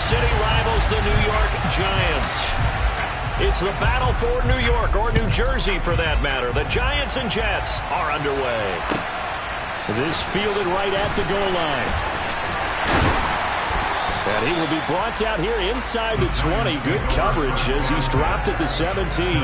City rivals the New York Giants. It's the battle for New York, or New Jersey for that matter. The Giants and Jets are underway. This fielded right at the goal line. And he will be brought down here inside the 20. Good coverage as he's dropped at the 17.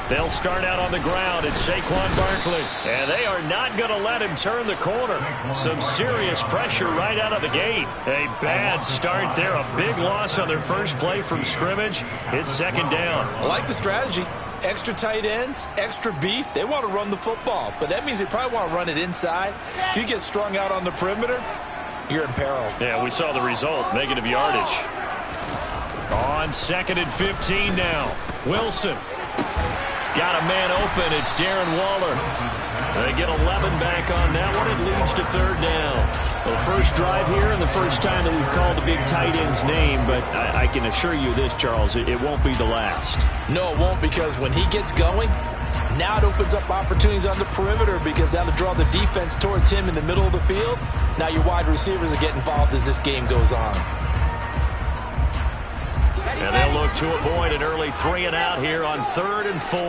They'll start out on the ground. It's Saquon Barkley. And they are not going to let him turn the corner. Some serious pressure right out of the gate. A bad start there. A big loss on their first play from scrimmage. It's second down. I like the strategy. Extra tight ends, extra beef. They want to run the football, but that means they probably want to run it inside. If you get strung out on the perimeter, you're in peril. Yeah, we saw the result. Negative yardage. On 2nd and 15 now. Wilson. Got a man open. It's Darren Waller. They get 11 back on that one. It leads to third down. Well, first drive here and the first time that we've called the big tight end's name, but I can assure you this, Charles, it won't be the last. No, it won't, because when he gets going, now it opens up opportunities on the perimeter, because that'll draw the defense towards him in the middle of the field. Now your wide receivers will get involved as this game goes on. And they'll look to avoid an early 3 and out here on 3rd and 4.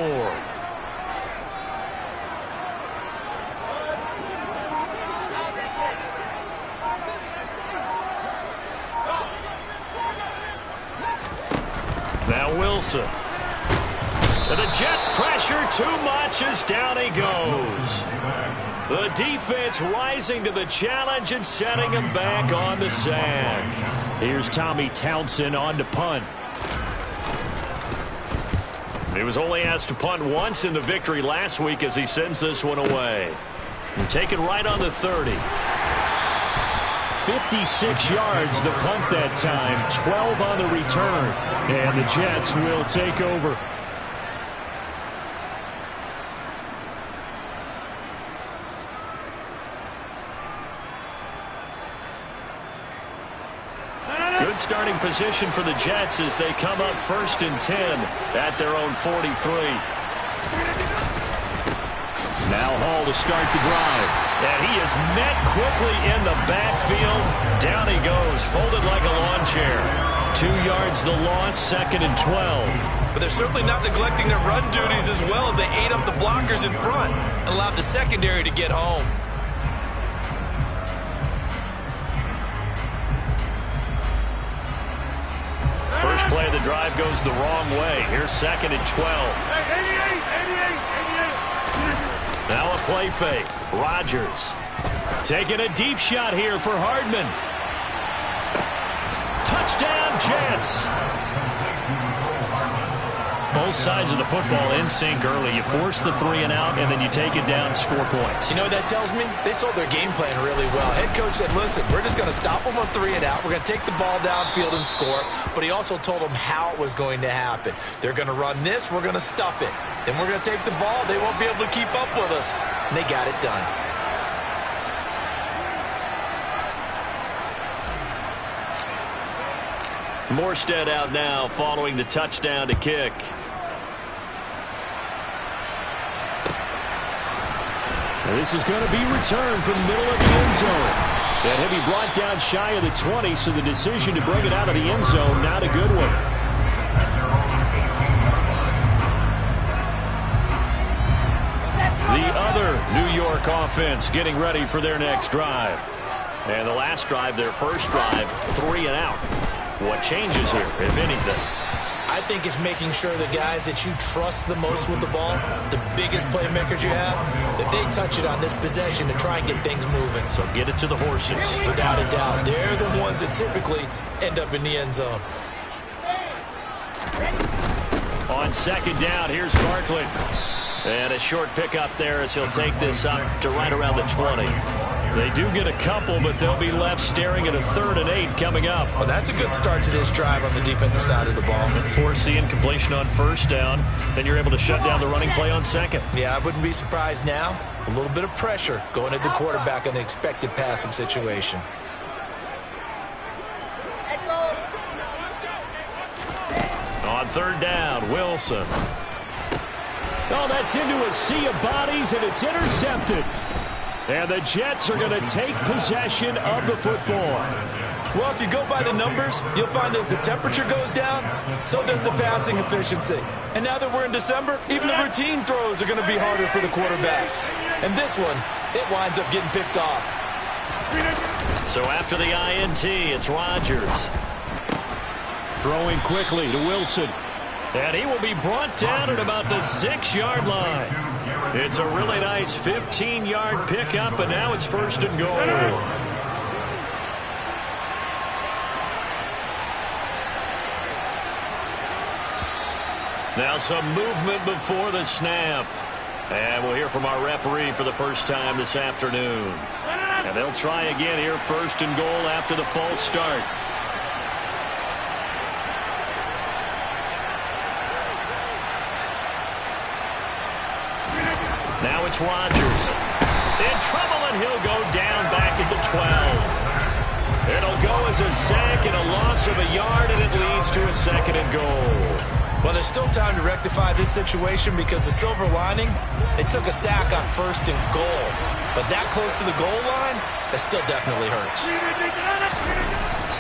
Now Wilson. And the Jets pressure too much as down he goes. The defense rising to the challenge and setting him back on the sack. Here's Tommy Townsend on to punt. He was only asked to punt once in the victory last week as he sends this one away. And taken right on the 30. 56 yards the punt that time. 12 on the return. And the Jets will take over. Good starting position for the Jets as they come up 1st and 10 at their own 43. Now Hall to start the drive. And he is met quickly in the backfield. Down he goes, folded like a lawn chair. 2 yards the loss, 2nd and 12. But they're certainly not neglecting their run duties as well, as they ate up the blockers in front and allowed the secondary to get home. First play of the drive goes the wrong way. Here's 2nd and 12. Now a play fake. Rodgers taking a deep shot here for Hardman. Touchdown, Jets. both sides of the football in sync early. You force the 3 and out, and then you take it down and score points. You know what that tells me? They sold their game plan really well. Head coach said, listen, we're just going to stop them on 3 and out. We're going to take the ball downfield and score. But he also told them how it was going to happen. They're going to run this. We're going to stuff it. Then we're going to take the ball. They won't be able to keep up with us. And they got it done. Morstead out now following the touchdown to kick. This is going to be returned from the middle of the end zone. And he'll be brought down shy of the 20, so the decision to bring it out of the end zone, not a good one. The other New York offense getting ready for their next drive. And the last drive, their first drive, 3 and out. What changes here, if anything? I think it's making sure the guys that you trust the most with the ball, the biggest playmakers you have, that they touch it on this possession to try and get things moving. So get it to the horses. Without a doubt. They're the ones that typically end up in the end zone. On second down, here's Barkley. And a short pickup there as he'll take this up to right around the 20. They do get a couple, but they'll be left staring at a 3rd and 8 coming up. Well, that's a good start to this drive on the defensive side of the ball. Force the incompletion on first down. Then you're able to shut down the running play on second. Yeah, I wouldn't be surprised now. A little bit of pressure going at the quarterback in the expected passing situation. On 3rd down, Wilson. Oh, that's into a sea of bodies, and it's intercepted. And the Jets are going to take possession of the football. Well, if you go by the numbers, you'll find as the temperature goes down, so does the passing efficiency. And now that we're in December, even the routine throws are going to be harder for the quarterbacks. And this one, it winds up getting picked off. So after the INT, it's Rodgers. Throwing quickly to Wilson. And he will be brought down at about the 6-yard line. It's a really nice 15-yard pickup, and now it's 1st and goal. Now some movement before the snap. And we'll hear from our referee for the first time this afternoon. And they'll try again here, 1st and goal after the false start. Now it's Rodgers. In trouble, and he'll go down back at the 12. It'll go as a sack and a loss of a yard, and it leads to a 2nd and goal. Well, there's still time to rectify this situation because the silver lining, they took a sack on 1st and goal. But that close to the goal line, that still definitely hurts.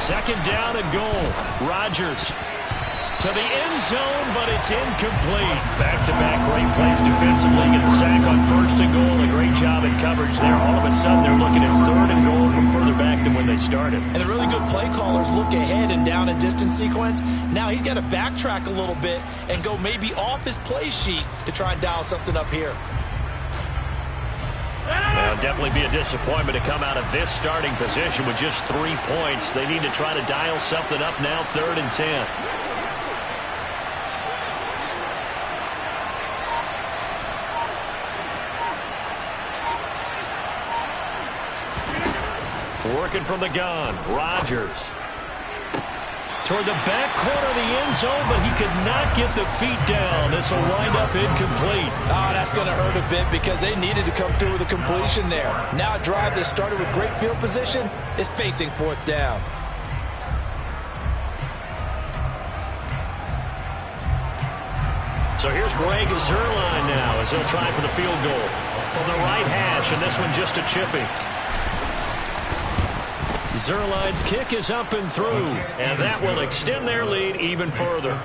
2nd down and goal. Rodgers to the end zone, but it's incomplete. Back-to-back great plays defensively. Get the sack on 1st and goal. A great job in coverage there. All of a sudden, they're looking at 3rd and goal from further back than when they started. And the really good play callers look ahead and down and distance sequence. Now he's got to backtrack a little bit and go maybe off his play sheet to try and dial something up here. It'll definitely be a disappointment to come out of this starting position with just 3 points. They need to try to dial something up now, 3rd and 10. Working from the gun, Rodgers. Toward the back corner of the end zone, but he could not get the feet down. This will wind up incomplete. Oh, that's going to hurt a bit because they needed to come through with a completion there. Now a drive that started with great field position is facing 4th down. So here's Greg Zuerlein now as he'll try for the field goal. From the right hash, and this one just a chippy. Zuerlein's kick is up and through, and that will extend their lead even further.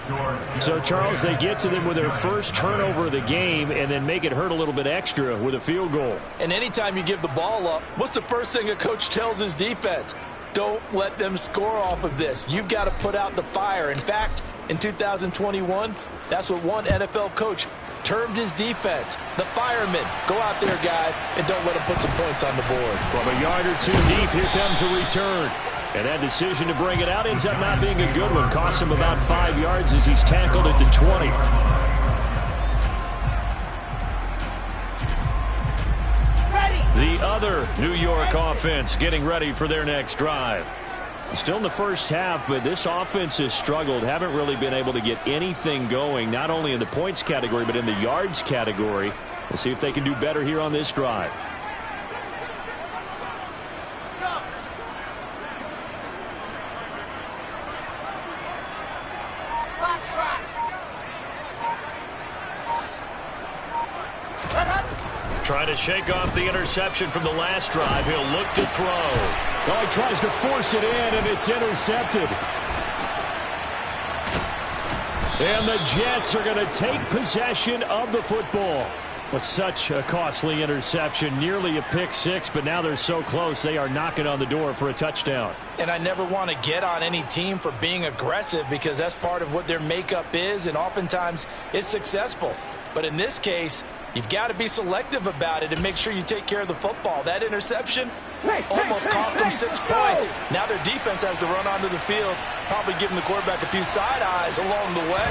So, Charles, they get to them with their first turnover of the game and then make it hurt a little bit extra with a field goal. And anytime you give the ball up, what's the first thing a coach tells his defense? Don't let them score off of this. You've got to put out the fire. In fact, in 2021, that's what one NFL coach perturbed his defense. The firemen, go out there, guys, and don't let them put some points on the board. From a yard or two deep, here comes a return. And that decision to bring it out ends up not being a good one. Cost him about 5 yards as he's tackled at the 20. The other New York offense getting ready for their next drive. Still in the first half, but this offense has struggled. Haven't really been able to get anything going, not only in the points category, but in the yards category. We'll see if they can do better here on this drive. Trying to shake off the interception from the last drive. He'll look to throw. Oh, he tries to force it in, and it's intercepted. And the Jets are going to take possession of the football. With such a costly interception, nearly a pick six, but now they're so close they are knocking on the door for a touchdown. And I never want to get on any team for being aggressive because that's part of what their makeup is, and oftentimes it's successful. But in this case, you've got to be selective about it and make sure you take care of the football. That interception almost cost them 6 points. Now their defense has to run onto the field, probably giving the quarterback a few side eyes along the way.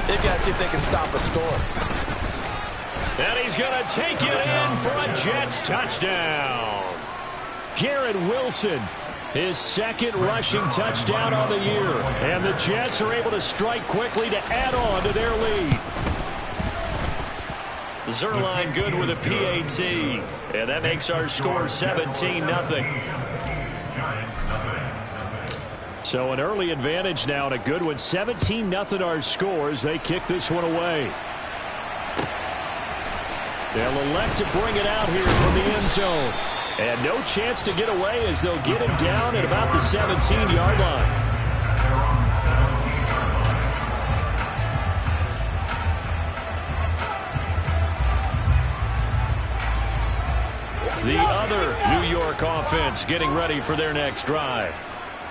They've got to see if they can stop a score. And he's going to take it in for a Jets touchdown. Garrett Wilson, his second rushing touchdown on the year. And the Jets are able to strike quickly to add on to their lead. Zuerlein good with a PAT. And that makes our score 17-0. So an early advantage now and a good one. 17-0 our scores. They kick this one away. They'll elect to bring it out here from the end zone. And no chance to get away as they'll get him down at about the 17-yard line. The other New York offense getting ready for their next drive.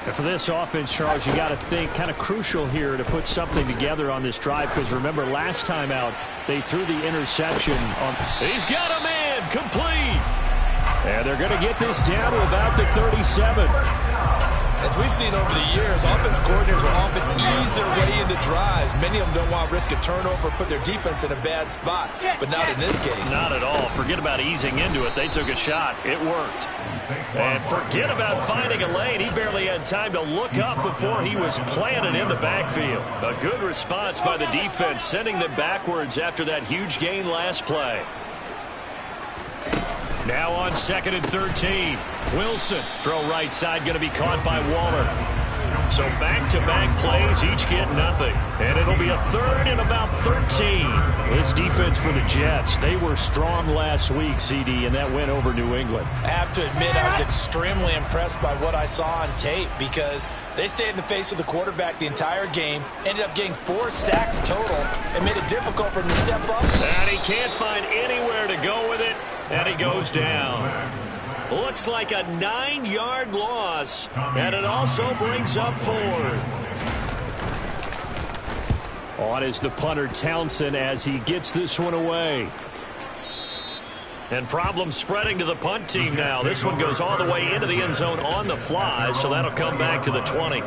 And for this offense, Charles, you got to think kind of crucial here to put something together on this drive because remember last time out they threw the interception on. He's got a man complete. And they're going to get this down to about the 37. As we've seen over the years, offense coordinators will often ease their way into drives. Many of them don't want to risk a turnover, put their defense in a bad spot, but not in this case. Not at all. Forget about easing into it. They took a shot. It worked. And forget about finding a lane. He barely had time to look up before he was planted in the backfield. A good response by the defense, sending them backwards after that huge gain last play. Now on 2nd and 13. Wilson, throw right side, going to be caught by Waller. So back-to-back plays, each get nothing. And it'll be a 3rd and about 13. This defense for the Jets, they were strong last week, CD, and that went over New England. I have to admit, I was extremely impressed by what I saw on tape because they stayed in the face of the quarterback the entire game, ended up getting 4 sacks total, and made it difficult for him to step up. And he can't find anywhere to go with it, and he goes down. Looks like a 9-yard loss, and it also brings up 4th. On is the punter Townsend as he gets this one away. And problems spreading to the punt team now. This one goes all the way into the end zone on the fly, so that'll come back to the 20.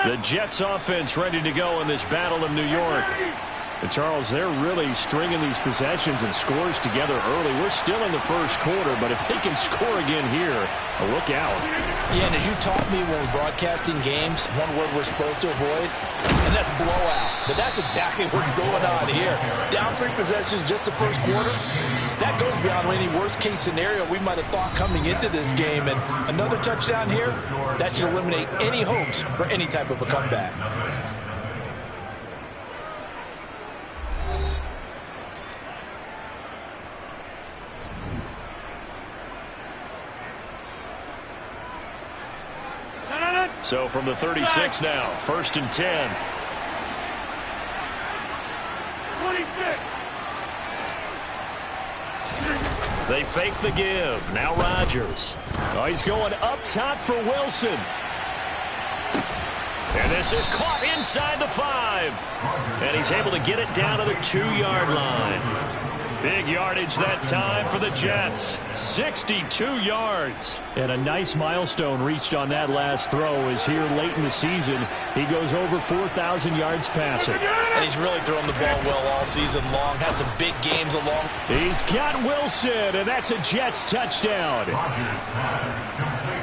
The Jets offense ready to go in this Battle of New York. And Charles, they're really stringing these possessions and scores together early. We're still in the first quarter, but if they can score again here, look out. Yeah, and as you taught me when we're broadcasting games, one word we're supposed to avoid, and that's blowout. But that's exactly what's going on here. Down 3 possessions just the first quarter. That goes beyond any worst-case scenario we might have thought coming into this game. And another touchdown here, that should eliminate any hopes for any type of a comeback. So from the 36 now, 1st and 10. 26. They fake the give. Now Rodgers. Oh, he's going up top for Wilson. And this is caught inside the 5. And he's able to get it down to the 2-yard line. Big yardage that time for the Jets. 62 yards. And a nice milestone reached on that last throw is here late in the season. He goes over 4,000 yards passing. And he's really thrown the ball well all season long. Had some big games along. He's got Wilson, and that's a Jets touchdown.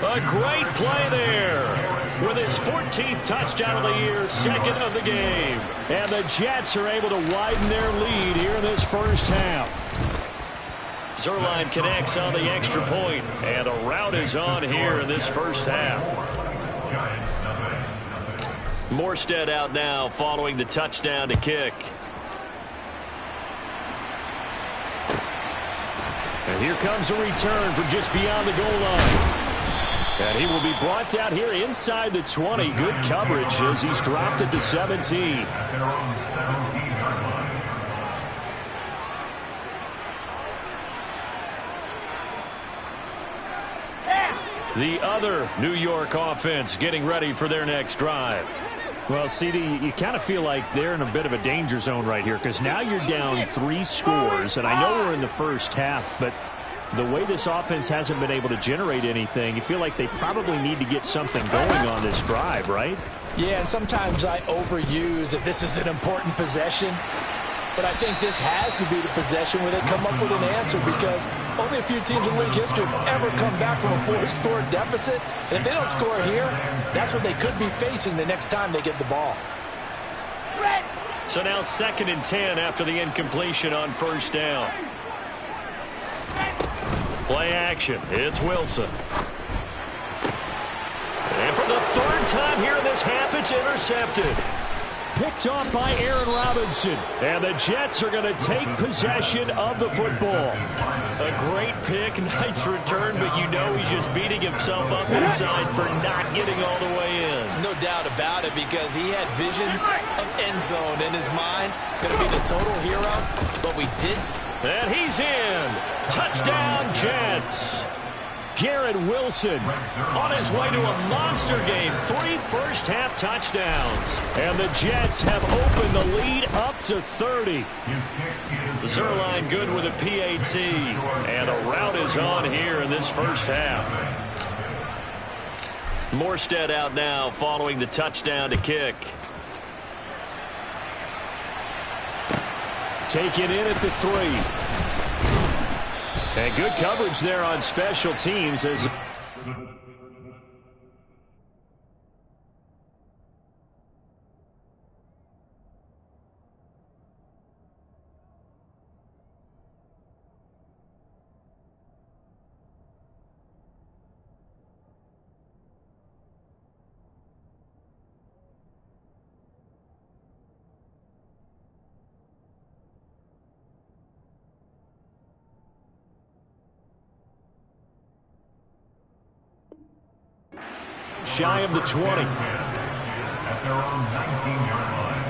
A great play there. With his 14th touchdown of the year, 2nd of the game. And the Jets are able to widen their lead here in this first half. Zuerlein connects on the extra point, and a rout is on here in this first half. Morstead out now following the touchdown to kick. And here comes a return from just beyond the goal line. And he will be brought down here inside the 20. Good coverage as he's dropped at the 17. The other New York offense getting ready for their next drive. Well, CD, you kind of feel like they're in a bit of a danger zone right here because now you're down 3 scores. And I know we're in the first half, but the way this offense hasn't been able to generate anything, you feel like they probably need to get something going on this drive, right? Yeah, and sometimes I overuse that this is an important possession. But I think this has to be the possession where they come up with an answer because only a few teams in league history have ever come back from a 4-score deficit. And if they don't score here, that's what they could be facing the next time they get the ball. So now 2nd and 10 after the incompletion on first down. Play action. It's Wilson. And for the 3rd time here in this half, it's intercepted. Picked off by Aaron Robinson. And the Jets are going to take possession of the football. A great pick, nice return, but you know he's just beating himself up inside for not getting all the way in. No doubt about it because he had visions of end zone in his mind. Going to be the total hero, but we did. And he's in. Touchdown, Jets. Garrett Wilson on his way to a monster game. 3 first-half touchdowns. And the Jets have opened the lead up to 30. Zuerlein good with a PAT. And a rout is on here in this first half. Morstead out now following the touchdown to kick. Taken in at the 3. And good coverage there on special teams as shy of the 20. At their own 19-yard line.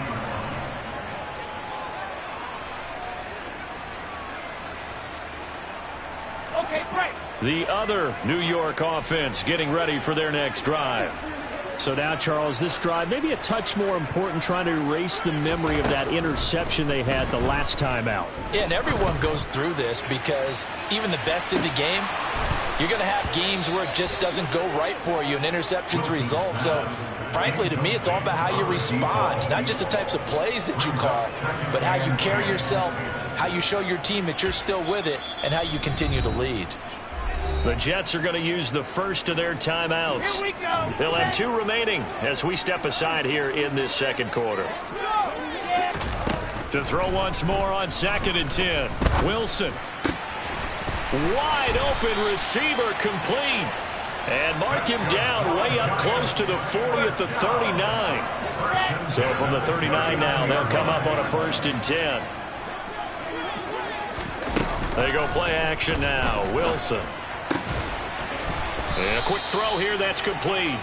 Okay, break. The other New York offense getting ready for their next drive. So now, Charles, this drive maybe a touch more important, trying to erase the memory of that interception they had the last time out. Yeah, and everyone goes through this because even the best in the game, you're going to have games where it just doesn't go right for you and interceptions result. So, frankly, to me, it's all about how you respond, not just the types of plays that you call, but how you carry yourself, how you show your team that you're still with it, and how you continue to lead. The Jets are going to use the first of their timeouts. Here we go. They'll have 2 remaining as we step aside here in this second quarter. To throw once more on 2nd and 10. Wilson. Wide open receiver complete. And mark him down way up close to the 40 at the 39. So from the 39 now, they'll come up on a 1st and 10. They go play action now. Wilson. And a quick throw here, that's complete.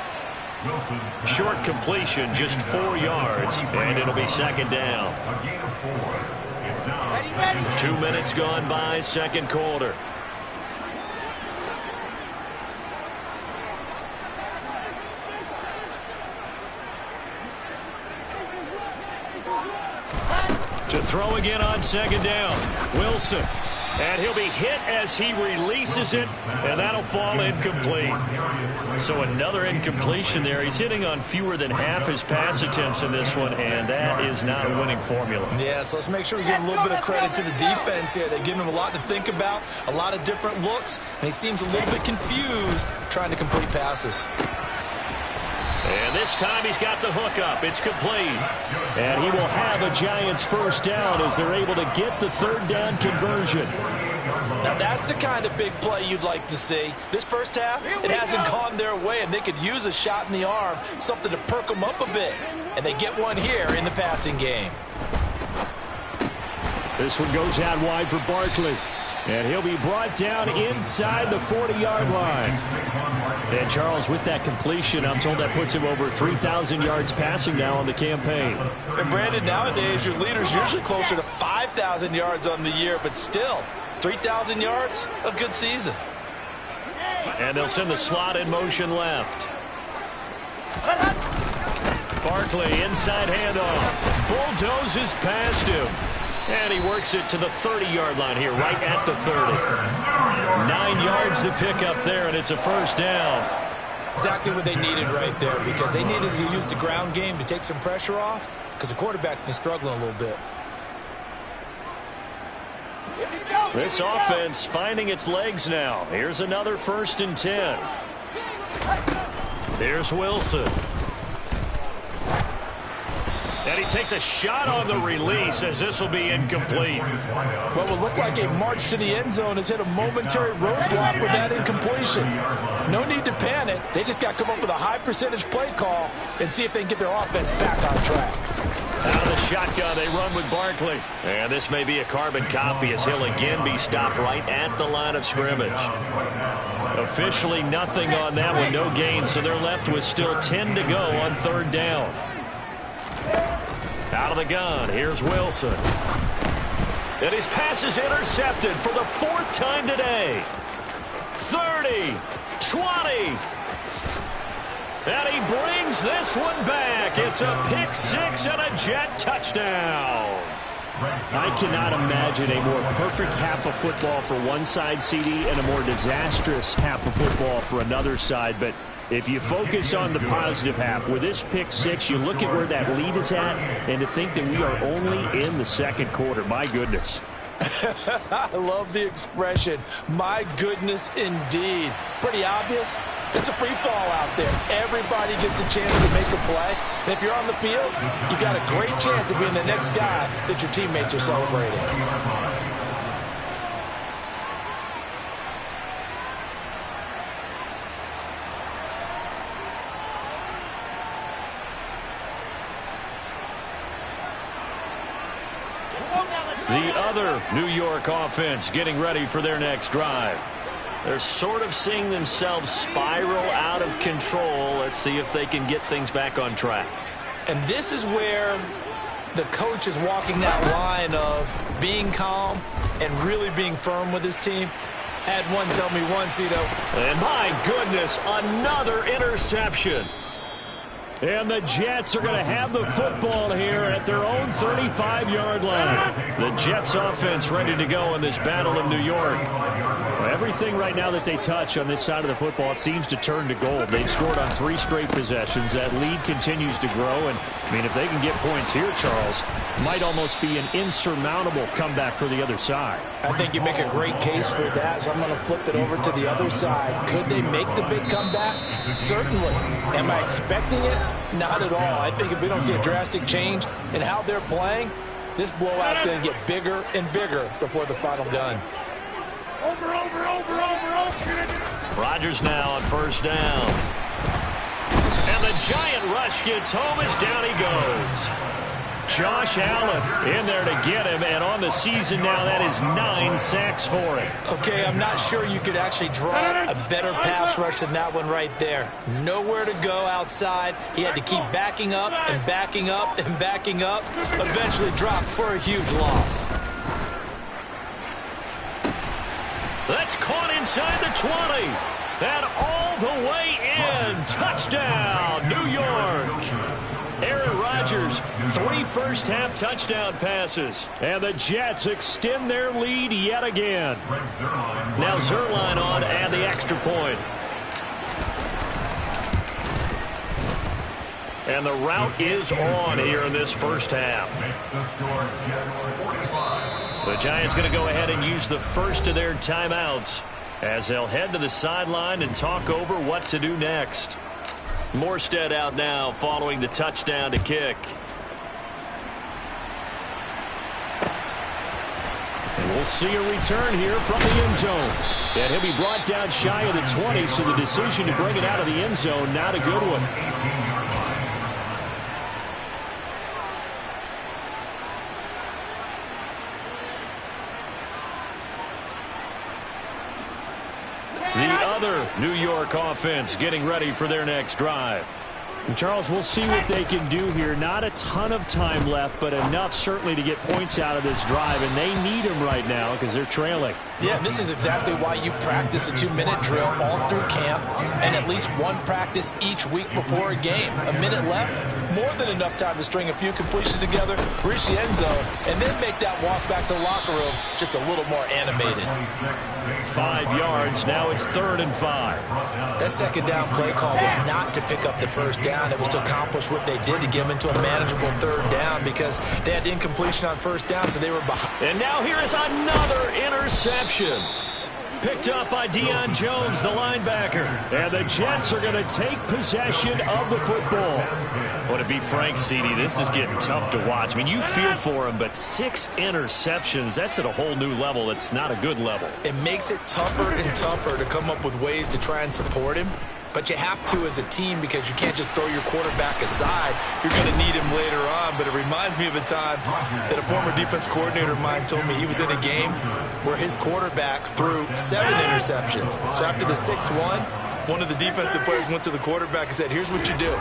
Short completion, just 4 yards, and it'll be 2nd down. 2 2 minutes gone by, second quarter. To throw again on second down. Wilson. And he'll be hit as he releases it, and that'll fall incomplete. So another incompletion there. He's hitting on fewer than half his pass attempts in this one, and that is not a winning formula. Yes, let's make sure we give a little bit of credit to the defense here. They've given him a lot to think about, a lot of different looks, and he seems a little bit confused trying to complete passes. And this time he's got the hook up. It's complete. And he will have a Giants first down as they're able to get the third down conversion. Now that's the kind of big play you'd like to see. This first half, it hasn't gone their way, and they could use a shot in the arm, something to perk them up a bit. And they get one here in the passing game. This one goes out wide for Barkley. And he'll be brought down inside the 40-yard line. And Charles, with that completion, I'm told that puts him over 3,000 yards passing now on the campaign. And Brandon, nowadays your leader's usually closer to 5,000 yards on the year, but still, 3,000 yards, a good season. And they'll send the slot in motion left. Barkley, inside handoff. Bulldozes past him. And he works it to the 30-yard line here, right at the 30. 9 yards to pick up there, and it's a first down. Exactly what they needed right there, because they needed to use the ground game to take some pressure off, because the quarterback's been struggling a little bit. This offense finding its legs now. Here's another 1st and 10. There's Wilson. And he takes a shot on the release as this will be incomplete. What would look like a march to the end zone has hit a momentary roadblock with that incompletion. No need to panic. They just got to come up with a high percentage play call and see if they can get their offense back on track. Out of the shotgun, they run with Barkley. And this may be a carbon copy as he'll again be stopped right at the line of scrimmage. Officially nothing on that one, no gain, so they're left with still 10 to go on 3rd down. Out of the gun, here's Wilson. And his pass is intercepted for the 4th time today. 30, 20. And he brings this one back. It's a pick 6 and a Jet touchdown. I cannot imagine a more perfect half of football for one side, CD, and a more disastrous half of football for another side. But if you focus on the positive half, with this pick 6, you look at where that lead is at, and to think that we are only in the 2nd quarter. My goodness. I love the expression, my goodness indeed. Pretty obvious. It's a free fall out there. Everybody gets a chance to make a play. And if you're on the field, you've got a great chance of being the next guy that your teammates are celebrating. The other New York offense getting ready for their next drive. They're sort of seeing themselves spiral out of control. Let's see if they can get things back on track. And this is where the coach is walking that line of being calm and really being firm with his team. Had one tell me once, Cito. And my goodness, another interception. And the Jets are going to have the football here at their own 35-yard line. The Jets offense ready to go in this battle in New York. Everything right now that they touch on this side of the football, it seems to turn to gold. They've scored on 3 straight possessions. That lead continues to grow. And, I mean, if they can get points here, Charles, might almost be an insurmountable comeback for the other side. I think you make a great case for that, so I'm going to flip it over to the other side. Could they make the big comeback? Certainly. Am I expecting it? Not at all. I think if we don't see a drastic change in how they're playing, this blowout's going to get bigger and bigger before the final gun. Rodgers now on 1st down. And the giant rush gets home as down he goes. Josh Allen in there to get him, and on the season now, that is 9 sacks for him. Okay, I'm not sure you could actually draw a better pass rush than that one right there. Nowhere to go outside. He had to keep backing up and backing up and backing up. Eventually dropped for a huge loss. That's caught inside the 20. And all the way in. Touchdown, New York. Aaron Rodgers 3 first-half touchdown passes. And the Jets extend their lead yet again. Now Zuerlein on and the extra point. And the route is on here in this first half. The Giants going to go ahead and use the first of their timeouts as they'll head to the sideline and talk over what to do next. Morstead out now following the touchdown to kick. And we'll see a return here from the end zone. And he'll be brought down shy of the 20, so the decision to bring it out of the end zone, not a good one. The other New York offense getting ready for their next drive. And Charles, we'll see what they can do here. Not a ton of time left, but enough certainly to get points out of this drive, and they need them right now because they're trailing. Yeah, this is exactly why you practice a 2-minute drill all through camp and at least one practice each week before a game. A minute left, more than enough time to string a few completions together, reach the end zone, and then make that walk back to the locker room just a little more animated. 5 yards, now it's 3rd and 5. That second down play call was not to pick up the first down. It was to accomplish what they did to get them into a manageable 3rd down because they had incompletion on first down, so they were behind. And now here is another interception. Picked up by Deion Jones, the linebacker. And the Jets are going to take possession of the football. Well, to be frank, CD, this is getting tough to watch. I mean, you feel for him, but 6 interceptions, that's at a whole new level. It's not a good level. It makes it tougher and tougher to come up with ways to try and support him. But you have to as a team because you can't just throw your quarterback aside. You're going to need him later on. But it reminds me of a time that a former defense coordinator of mine told me he was in a game where his quarterback threw 7 interceptions. So after the 6-1, one of the defensive players went to the quarterback and said, here's what you do.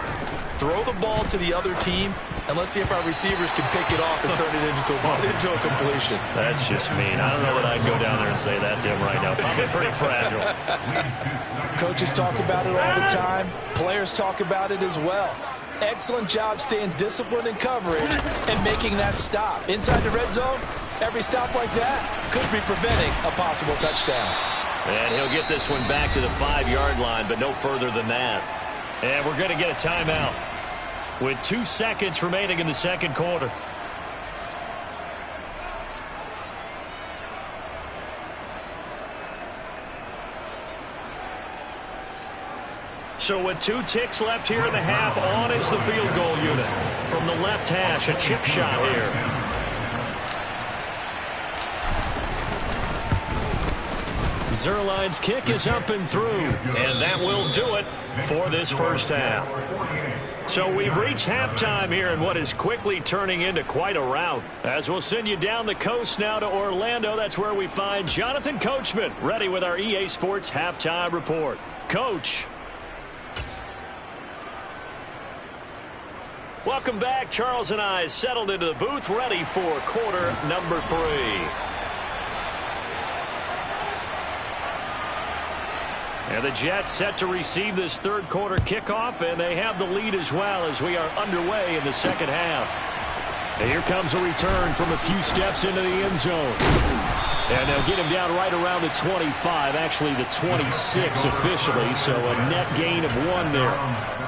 Throw the ball to the other team, and let's see if our receivers can pick it off and turn it into a completion. That's just mean. I don't know that I'd go down there and say that to him right now. Probably pretty fragile. Coaches talk about it all the time. Players talk about it as well. Excellent job staying disciplined in coverage and making that stop. Inside the red zone, every stop like that could be preventing a possible touchdown. And he'll get this one back to the 5-yard line, but no further than that. And we're going to get a timeout with 2 seconds remaining in the second quarter. So with 2 ticks left here in the half, on is the field goal unit. From the left hash, a chip shot here. Zuerlein's kick is up and through, and that will do it for this first half. So we've reached halftime here in what is quickly turning into quite a rout. As we'll send you down the coast now to Orlando, that's where we find Jonathan Coachman ready with our EA Sports Halftime Report. Coach. Welcome back. Charles and I settled into the booth ready for quarter number 3. And the Jets set to receive this third quarter kickoff, and they have the lead as well as we are underway in the second half. And here comes a return from a few steps into the end zone. And they'll get him down right around the 25, actually the 26 officially, so a net gain of 1 there.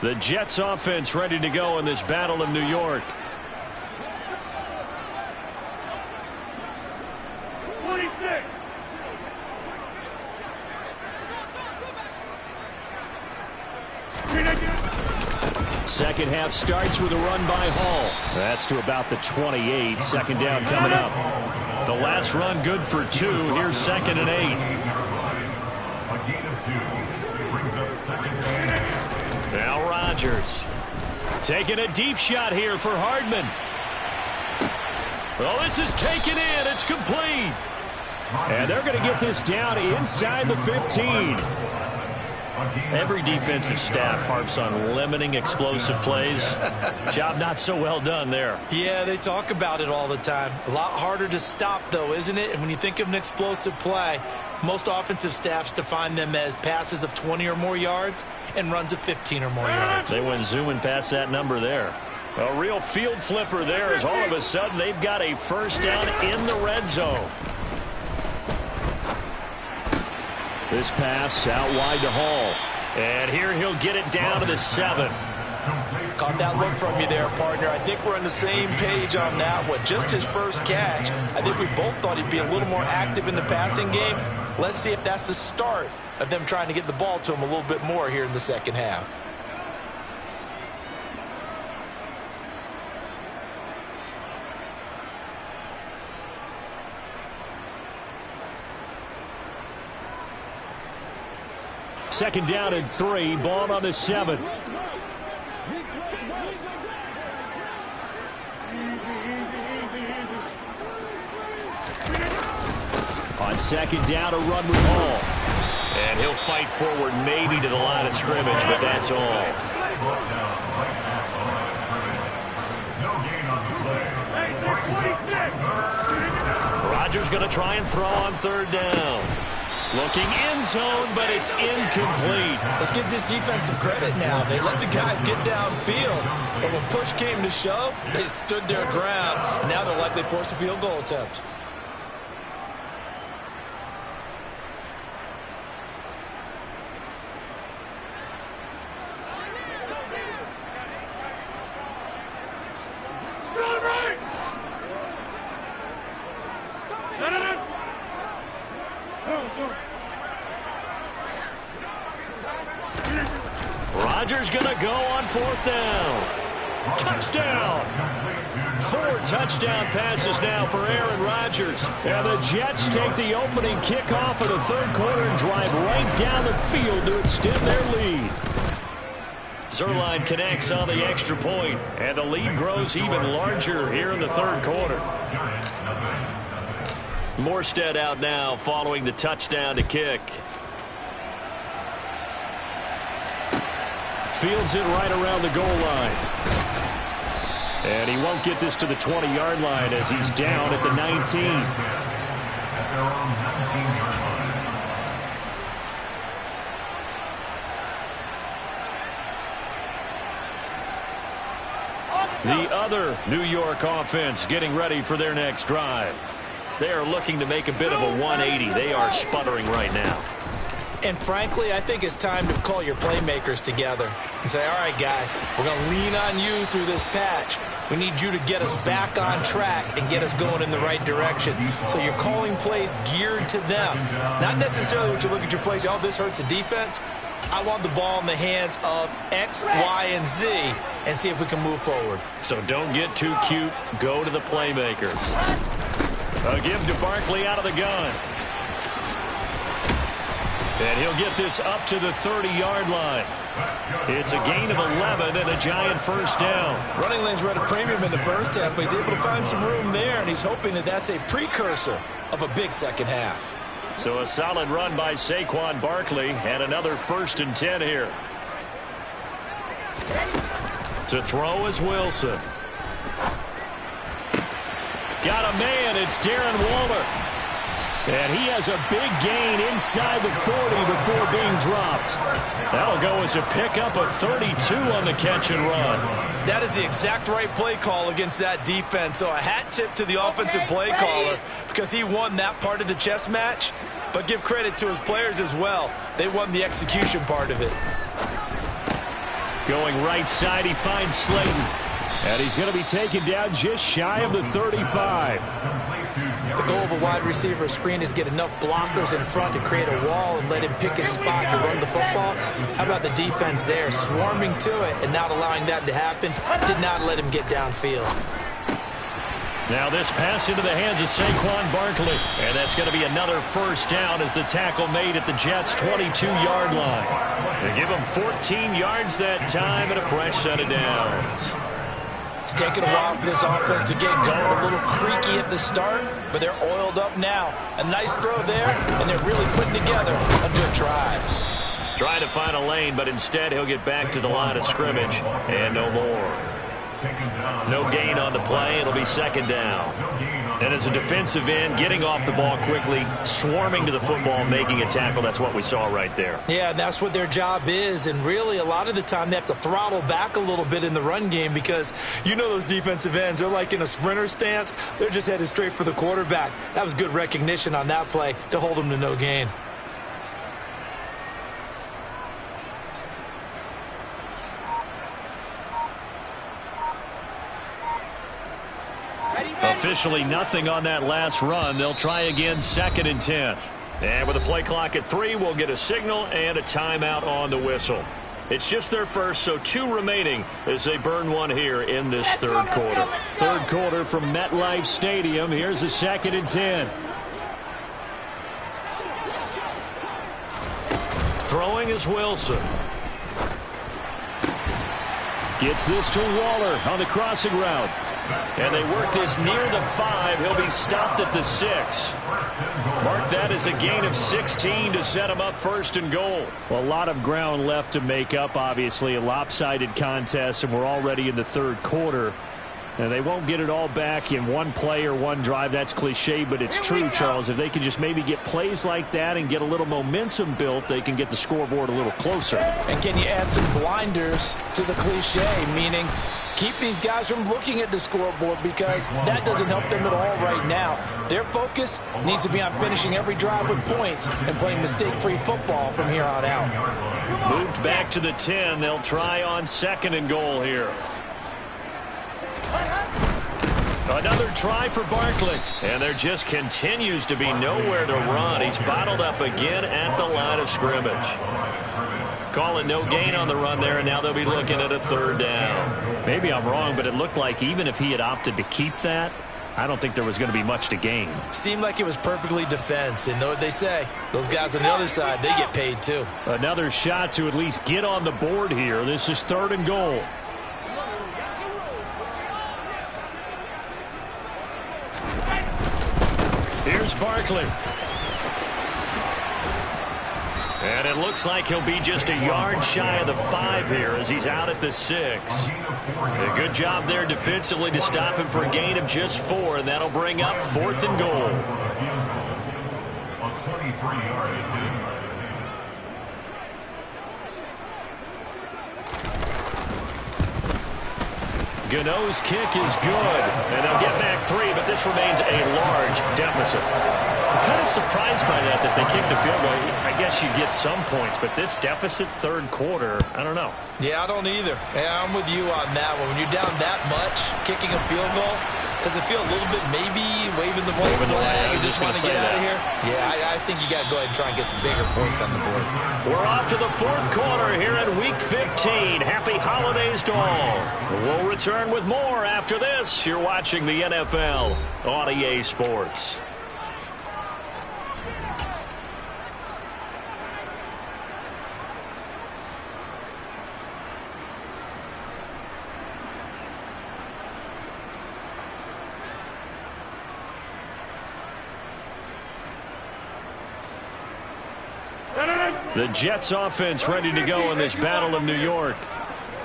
The Jets offense ready to go in this battle of New York. Second half starts with a run by Hall. That's to about the 28. Second down coming up. The last run good for 2. Here's 2nd and 8. A gain of 2 brings up 2nd and 8. Now Rodgers taking a deep shot here for Hardman. Well, this is taken in. It's complete. And they're going to get this down inside the 15. Every defensive staff harps on limiting explosive plays. Job not so well done there. Yeah, they talk about it all the time. A lot harder to stop, though, isn't it? And when you think of an explosive play, most offensive staffs define them as passes of 20 or more yards and runs of 15 or more yards. They went zooming past that number there. A real field flipper there as all of a sudden they've got a first down in the red zone. This pass out wide to Hall. And here he'll get it down to the 7. Caught that look from you there, partner. I think we're on the same page on that one. Just his first catch. I think we both thought he'd be a little more active in the passing game. Let's see if that's the start of them trying to get the ball to him a little bit more here in the second half. Second down and 3. Ball on the 7. On second down, a run with Hall. And he'll fight forward maybe to the line of scrimmage, but that's all. Rodgers going to try and throw on 3rd down. Looking end zone, but it's incomplete. Let's give this defense some credit now. They let the guys get downfield, but when push came to shove, they stood their ground, and now they'll likely force a field goal attempt. Rodgers going to go on 4th down. Touchdown. 4 touchdown passes now for Aaron Rodgers. And the Jets take the opening kickoff of the 3rd quarter and drive right down the field to extend their lead. Zuerlein connects on the extra point, and the lead grows even larger here in the 3rd quarter. Morstead out now following the touchdown to kick. Fields it right around the goal line. And he won't get this to the 20-yard line as he's down at the 19. The other New York offense getting ready for their next drive. They are looking to make a bit of a 180. They are sputtering right now. And frankly, I think it's time to call your playmakers together and say, all right, guys, we're going to lean on you through this patch. We need you to get us back on track and get us going in the right direction. So you're calling plays geared to them. Not necessarily when you look at your plays, oh, this hurts the defense. I want the ball in the hands of X, Y, and Z and see if we can move forward. So don't get too cute. Go to the playmakers. A give to Barkley out of the gun. And he'll get this up to the 30-yard line. It's a gain of 11 and a giant first down. Running lanes were at a premium in the first half, but he's able to find some room there, and he's hoping that that's a precursor of a big second half. So a solid run by Saquon Barkley, and another 1st and 10 here. To throw is Wilson. Got a man, it's Darren Waller. And he has a big gain inside the 40 before being dropped. That'll go as a pickup of 32 on the catch and run. That is the exact right play call against that defense. So a hat tip to the offensive play caller because he won that part of the chess match. But give credit to his players as well. They won the execution part of it. Going right side, he finds Slayton. And he's going to be taken down just shy of the 35. The goal of a wide receiver screen is get enough blockers in front to create a wall and let him pick his spot to run the football. How about the defense there, swarming to it and not allowing that to happen? Did not let him get downfield. Now this pass into the hands of Saquon Barkley. And that's going to be another first down as the tackle made at the Jets' 22-yard line. They give him 14 yards that time and a fresh set of downs. It's taken a while for this offense to get going. A little creaky at the start, but they're oiled up now. A nice throw there, and they're really putting together a good drive. Trying to find a lane, but instead he'll get back to the line of scrimmage. And no more. No gain on the play. It'll be second down. And as a defensive end, getting off the ball quickly, swarming to the football, making a tackle, that's what we saw right there. Yeah, and that's what their job is. And really, a lot of the time, they have to throttle back a little bit in the run game because you know those defensive ends, they're like in a sprinter stance. They're just headed straight for the quarterback. That was good recognition on that play to hold them to no gain. Officially nothing on that last run. They'll try again, 2nd and 10. And with a play clock at 3, we'll get a signal and a timeout on the whistle. It's just their first, so 2 remaining as they burn one here in this third quarter. Third quarter from MetLife Stadium. Here's a 2nd and 10. Throwing is Wilson. Gets this to Waller on the crossing route. And they work this near the 5. He'll be stopped at the 6. Mark that as a gain of 16 to set him up 1st and goal. Well, a lot of ground left to make up, obviously. A lopsided contest, and we're already in the third quarter. And they won't get it all back in one play or one drive. That's cliche, but it's true, Charles. If they can just maybe get plays like that and get a little momentum built, they can get the scoreboard a little closer. And can you add some blinders to the cliche, meaning keep these guys from looking at the scoreboard because that doesn't help them at all right now. Their focus needs to be on finishing every drive with points and playing mistake-free football from here on out. Moved back to the 10. They'll try on 2nd and goal here. Another try for Barkley. And there just continues to be nowhere to run. He's bottled up again at the line of scrimmage. Call it no gain on the run there, and now they'll be looking at a 3rd down. Maybe I'm wrong, but it looked like even if he had opted to keep that, I don't think there was going to be much to gain. Seemed like it was perfectly defense, and know what they say. Those guys on the other side, they get paid too. Another shot to at least get on the board here. This is 3rd and goal. Here's Barkley. And it looks like he'll be just a yard shy of the 5 here as he's out at the 6. A good job there defensively to stop him for a gain of just 4, and that'll bring up 4th and goal. A 23-yard attempt. Gano's kick is good, and they'll get back 3, but this remains a large deficit. I'm kind of surprised by that they kicked the field goal. I guess you get some points, but this deficit 3rd quarter, I don't know. Yeah, I don't either. Yeah, I'm with you on that one. When you're down that much, kicking a field goal, does it feel a little bit maybe waving the white flag and just want to get out of here? Yeah, I think you got to go ahead and try and get some bigger points on the board. We're off to the 4th quarter here at Week 15. Happy holidays to all. We'll return with more after this. You're watching the NFL on EA Sports. The Jets offense ready to go in this Battle of New York.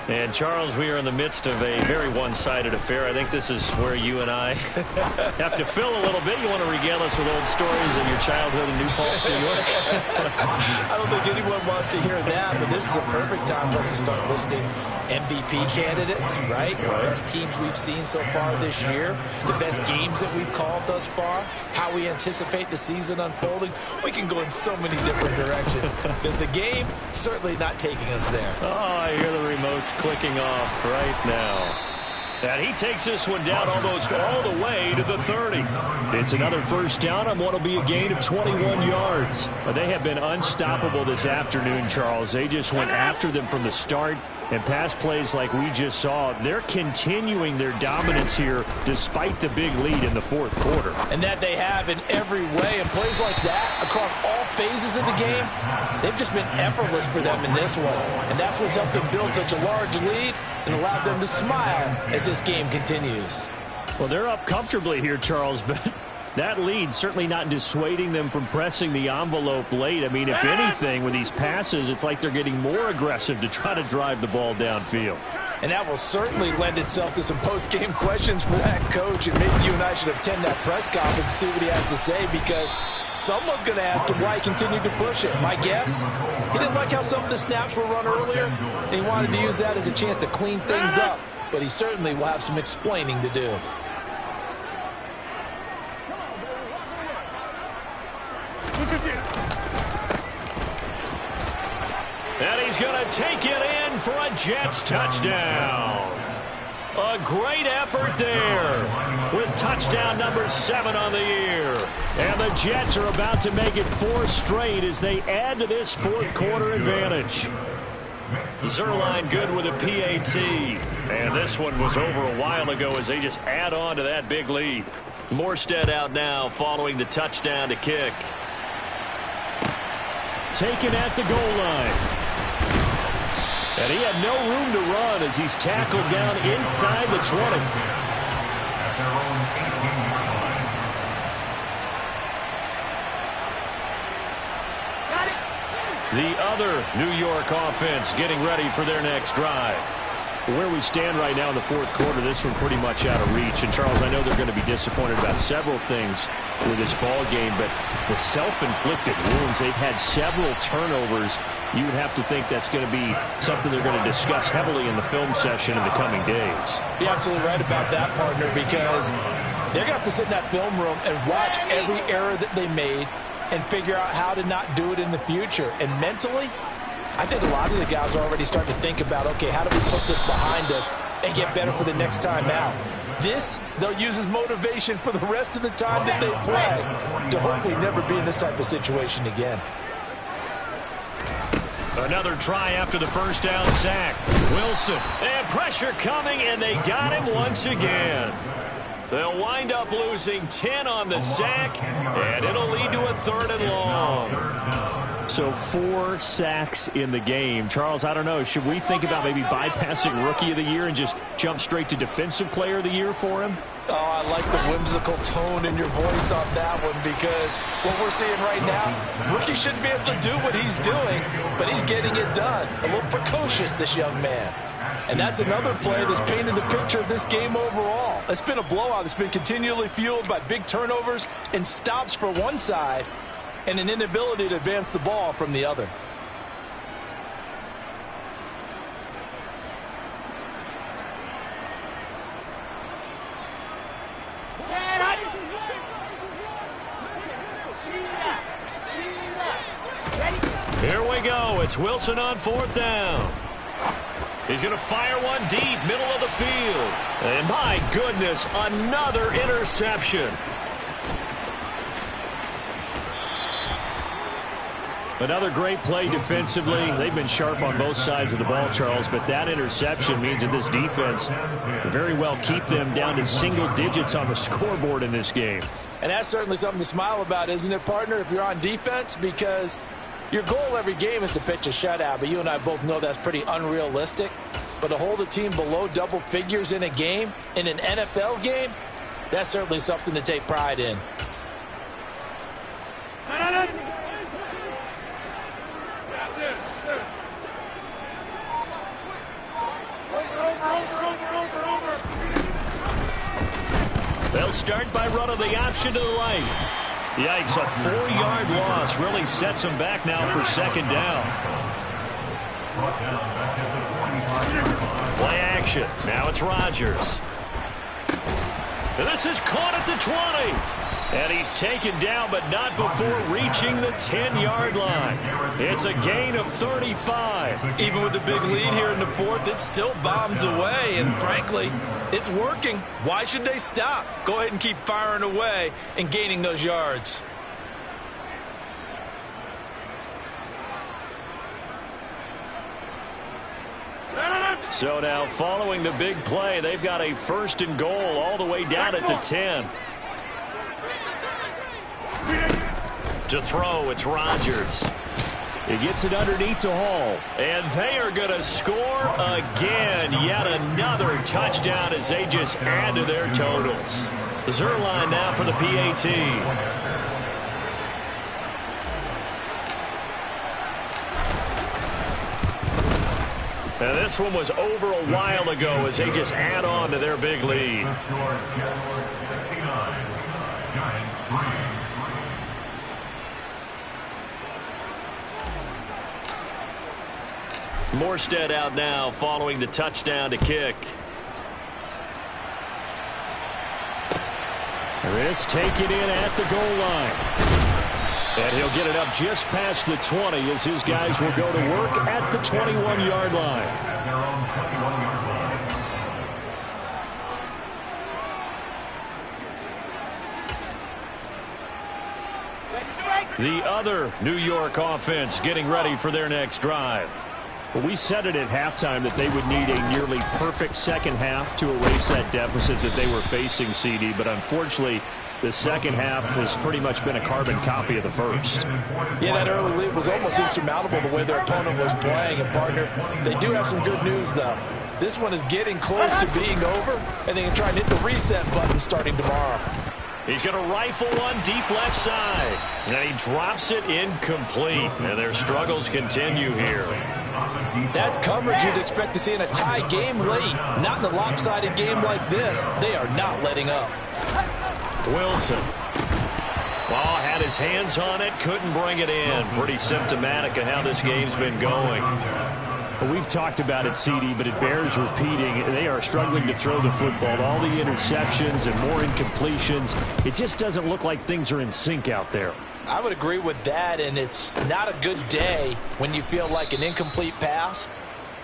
And, Charles, we are in the midst of a very one-sided affair. I think this is where you and I have to fill a little bit. You want to regale us with old stories of your childhood in New Paltz, New York? I don't think anyone wants to hear that, but this is a perfect time for us to start listing MVP candidates, right? The best teams we've seen so far this year, the best games that we've called thus far, how we anticipate the season unfolding. We can go in so many different directions because the game certainly not taking us there. Oh, I hear the remote is clicking off right now. And he takes this one down almost all the way to the 30. It's another first down on what will be a gain of 21 yards. But they have been unstoppable this afternoon, Charles. They just went after them from the start. And pass plays like we just saw, they're continuing their dominance here despite the big lead in the fourth quarter. And that they have in every way. And plays like that across all phases of the game, they've just been effortless for them in this one. And that's what's helped them build such a large lead and allowed them to smile as this game continues. Well, they're up comfortably here, Charles, but that lead certainly not dissuading them from pressing the envelope late. I mean, if anything, with these passes, it's like they're getting more aggressive to try to drive the ball downfield. And that will certainly lend itself to some post-game questions for that coach, and maybe you and I should attend that press conference and see what he has to say, because someone's going to ask him why he continued to push it. My guess, he didn't like how some of the snaps were run earlier, and he wanted to use that as a chance to clean things up, but he certainly will have some explaining to do. And he's going to take it in for a Jets touchdown. A great effort there with touchdown number 7 on the year. And the Jets are about to make it 4 straight as they add to this fourth quarter advantage. Zuerlein good with a PAT. And this one was over a while ago as they just add on to that big lead. Morstead out now following the touchdown to kick. Taken at the goal line. And he had no room to run as he's tackled down inside the 20. At their own 18-yard line. The other New York offense getting ready for their next drive. Where we stand right now in the fourth quarter, this one pretty much out of reach. And, Charles, I know they're going to be disappointed about several things with this ball game, but the self-inflicted wounds, they've had several turnovers. You would have to think that's going to be something they're going to discuss heavily in the film session in the coming days. You're absolutely right about that, partner, because they're going to have to sit in that film room and watch every error that they made and figure out how to not do it in the future. And mentally, I think a lot of the guys are already starting to think about, okay, how do we put this behind us and get better for the next time out? This, they'll use as motivation for the rest of the time that they play to hopefully never be in this type of situation again. Another try after the first down sack. Wilson, and pressure coming, and they got him once again. They'll wind up losing 10 on the sack, and it'll lead to a 3rd and long. So 4 sacks in the game. Charles, I don't know. Should we think about maybe bypassing Rookie of the Year and just jump straight to Defensive Player of the Year for him? Oh, I like the whimsical tone in your voice on that one, because what we're seeing right now, Rookie shouldn't be able to do what he's doing, but he's getting it done. A little precocious, this young man. And that's another play that's painted the picture of this game overall. It's been a blowout. It's been continually fueled by big turnovers and stops for one side and an inability to advance the ball from the other. Here we go. It's Wilson on 4th down. He's going to fire one deep, middle of the field. And my goodness, another interception. Another great play defensively. They've been sharp on both sides of the ball, Charles, but that interception means that this defense very well keep them down to single digits on the scoreboard in this game. And that's certainly something to smile about, isn't it, partner, if you're on defense? Because your goal every game is to pitch a shutout, but you and I both know that's pretty unrealistic. But to hold a team below double figures in a game, in an NFL game, that's certainly something to take pride in. They'll start by running the option to the right. Yikes, a 4-yard loss really sets them back now for 2nd down. Play action. Now it's Rodgers. And this is caught at the 20. And he's taken down, but not before reaching the 10-yard line. It's a gain of 35. Even with the big lead here in the fourth, it still bombs away. And frankly, it's working. Why should they stop? Go ahead and keep firing away and gaining those yards. So now following the big play, they've got a 1st and goal all the way down at the 10. To throw, it's Rodgers. He gets it underneath to Hall. And they are going to score again. Yet another touchdown as they just add to their totals. Zuerlein now for the PAT. And this one was over a while ago as they just add on to their big lead. Morstead out now following the touchdown to kick. This taken in at the goal line. And he'll get it up just past the 20 as his guys will go to work at the 21-yard line. At their own 21-yard line. The other New York offense getting ready for their next drive. Well, we said it at halftime that they would need a nearly perfect second half to erase that deficit that they were facing, CD. But unfortunately, the second half has pretty much been a carbon copy of the first. Yeah, that early lead was almost insurmountable the way their opponent was playing. And, partner, they do have some good news, though. This one is getting close to being over, and they can try and hit the reset button starting tomorrow. He's going to rifle one deep left side. And he drops it incomplete. And their struggles continue here. That's coverage you'd expect to see in a tie game late. Not in a lopsided game like this. They are not letting up. Wilson. Ball had his hands on it, couldn't bring it in. Pretty symptomatic of how this game's been going. Well, we've talked about it, CD, but it bears repeating. They are struggling to throw the football. All the interceptions and more incompletions. It just doesn't look like things are in sync out there. I would agree with that, and it's not a good day when you feel like an incomplete pass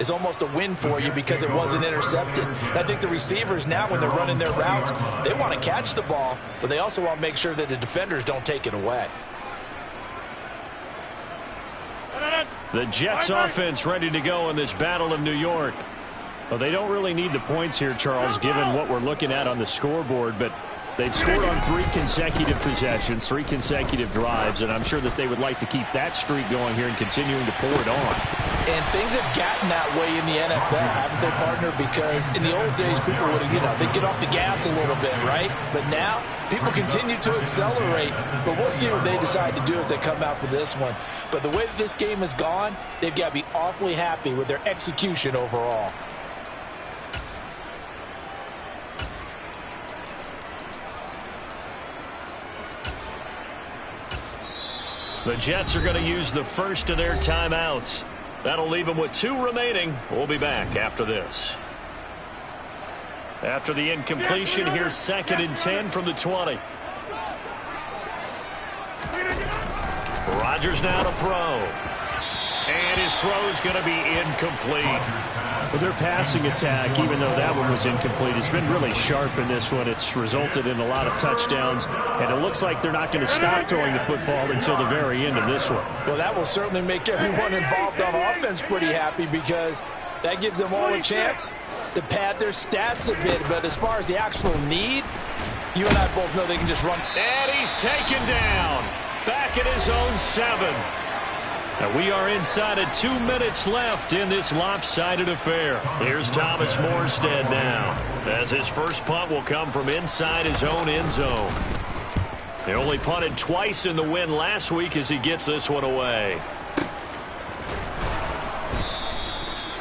is almost a win for you because it wasn't intercepted. And I think the receivers now, when they're running their routes, they want to catch the ball, but they also want to make sure that the defenders don't take it away. The Jets offense ready to go in this Battle of New York. Well, they don't really need the points here, Charles, given what we're looking at on the scoreboard, but they've scored on 3 consecutive possessions, 3 consecutive drives, and I'm sure that they would like to keep that streak going here and continuing to pour it on. And things have gotten that way in the NFL, haven't they, partner? Because in the old days, people would, they'd get off the gas a little bit, right? But now, people continue to accelerate. But we'll see what they decide to do as they come out for this one. But the way that this game has gone, they've got to be awfully happy with their execution overall. The Jets are going to use the first of their timeouts. That'll leave them with 2 remaining. We'll be back after this. After the incompletion, here's 2nd and 10 from the 20. Rodgers now to throw. And his throw's going to be incomplete. But their passing attack, even though that one was incomplete, has been really sharp in this one. It's resulted in a lot of touchdowns, and it looks like they're not going to stop throwing the football until the very end of this one. Well, that will certainly make everyone involved on offense pretty happy because that gives them all a chance to pad their stats a bit. But as far as the actual need, you and I both know they can just run. And he's taken down. Back at his own 7. And we are inside of 2 minutes left in this lopsided affair. Here's Thomas Morstead now, as his first punt will come from inside his own end zone. He only punted twice in the win last week as he gets this one away.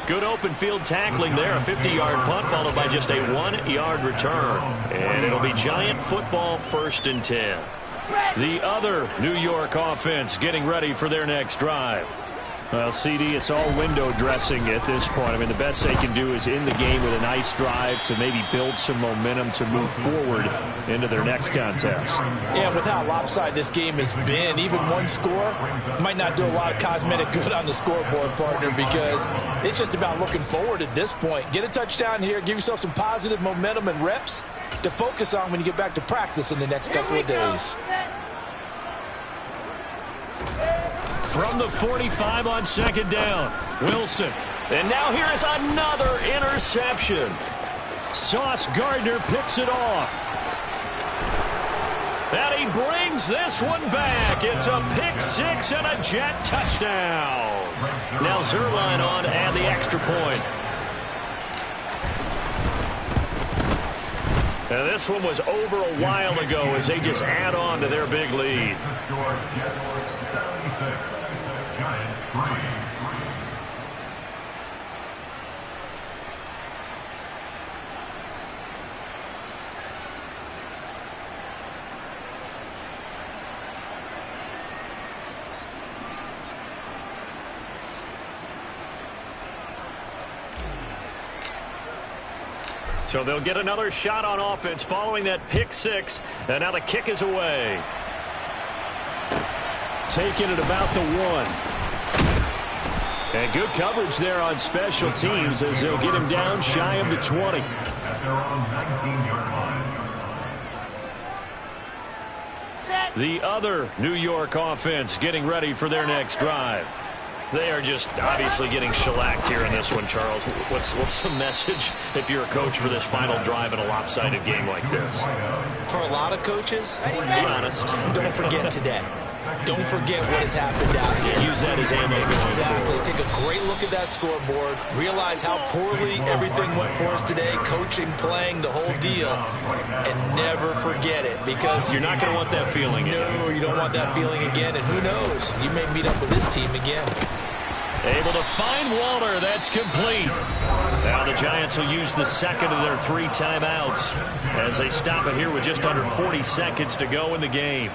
Good open field tackling there. A 50-yard punt followed by just a 1-yard return. And it'll be Giant football 1st and 10. The other New York offense getting ready for their next drive. Well, CD, it's all window dressing at this point. I mean, the best they can do is in the game with a nice drive to maybe build some momentum to move forward into their next contest. Yeah, with how lopsided this game has been, even one score might not do a lot of cosmetic good on the scoreboard, partner, because it's just about looking forward at this point. Get a touchdown here, give yourself some positive momentum and reps to focus on when you get back to practice in the next couple of days. From the 45 on second down, Wilson. And now here is another interception. Sauce Gardner picks it off. And he brings this one back. It's a pick six and a Jet touchdown. Now Zuerlein on to add the extra point. And this one was over a while ago as they just add on to their big lead. Giants 3. So they'll get another shot on offense following that pick six. And now the kick is away. Taking it about the 1. And good coverage there on special teams as they'll get him down shy of the 20. At their own 19-yard line. The other New York offense getting ready for their next drive. They are just obviously getting shellacked here in this one, Charles. What's the message if you're a coach for this final drive in a lopsided game like this? For a lot of coaches, be honest. Don't forget today. Don't forget what has happened out here. Use that as ammo. Exactly. Take a great look at that scoreboard. Realize how poorly everything went for us today. Coaching, playing, the whole deal. And never forget it, because you're not going to want that feeling again. No, you don't want that feeling again. And who knows? You may meet up with this team again. Able to find Walter. That's complete. Now the Giants will use the second of their 3 timeouts as they stop it here with just under 40 seconds to go in the game.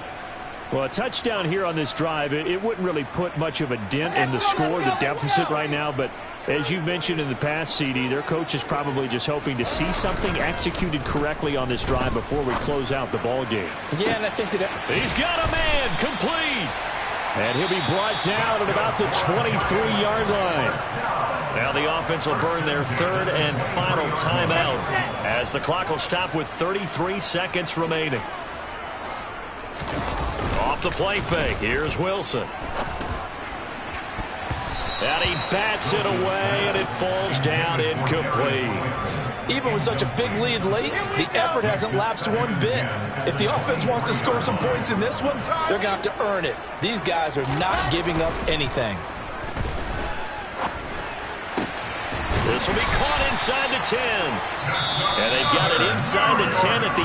Well, a touchdown here on this drive, it wouldn't really put much of a dent in the score, the deficit right now. But as you mentioned in the past, CD, their coach is probably just hoping to see something executed correctly on this drive before we close out the ball game. Yeah, and I think that he's got a man complete. And he'll be brought down at about the 23-yard line. Now the offense will burn their 3rd and final timeout as the clock will stop with 33 seconds remaining. Off the play fake. Here's Wilson. And he bats it away, and it falls down incomplete. even with such a big lead late, the effort hasn't lapsed one bit. If the offense wants to score some points in this one, they're going to have to earn it. These guys are not giving up anything. This will be caught inside the 10. And they've got it inside the 10 at the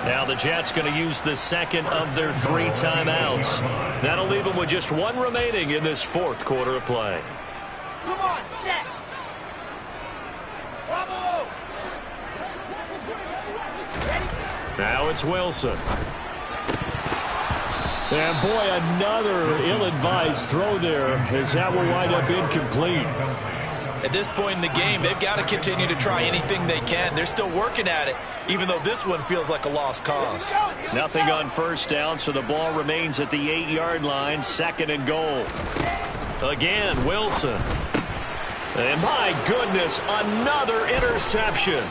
8. Now the Jets going to use the second of their 3 timeouts. That'll leave them with just 1 remaining in this 4th quarter of play. Come on, set. Bravo. Now it's Wilson. And boy, another ill-advised throw there as that will wind up incomplete. At this point in the game, they've got to continue to try anything they can. They're still working at it, even though this one feels like a lost cause. Nothing on first down, so the ball remains at the 8-yard line, 2nd and goal. Again, Wilson. And my goodness, another interception.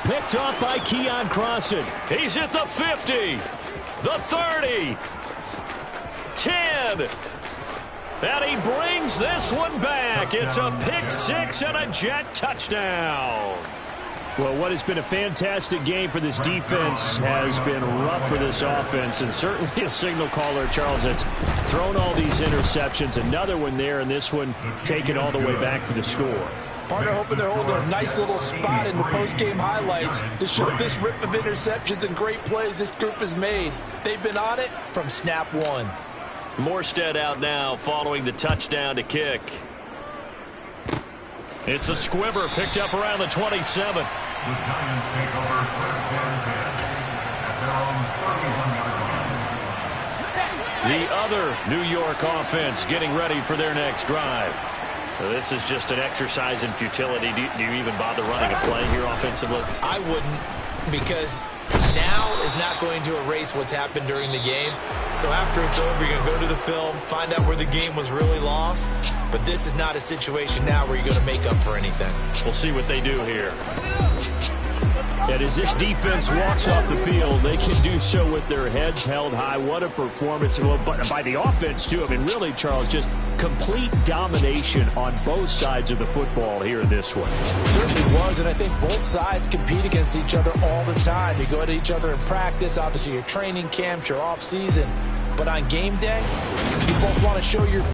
Picked off by Keon Crossen. He's at the 50, the 30, 10. And he brings this one back. It's a pick 6 and a Jet touchdown. Well, what has been a fantastic game for this defense has been rough for this offense, and certainly a signal caller, Charles, that's thrown all these interceptions. Another one there, and this one taken all the way back for the score. Partner hoping they're holding a nice little spot in the post-game highlights to show this rip of interceptions and great plays this group has made. They've been on it from snap one. Morstead out now following the touchdown to kick. It's a squibber picked up around the 27. The Giants take over 1st and 10 at their own 31-yard line. The other New York offense getting ready for their next drive. This is just an exercise in futility. Do you even bother running a play here offensively? I wouldn't, because now is not going to erase what's happened during the game. So after it's over, you're going to go to the film, find out where the game was really lost. But this is not a situation now where you're going to make up for anything. We'll see what they do here. And as this defense walks off the field, they can do so with their heads held high. What a performance by the offense, too. I mean, really, Charles, just complete domination on both sides of the football here in this one. It certainly was, and I think both sides compete against each other all the time. You go at each other in practice, obviously your training camps, your off season. But on game day, you both want to show your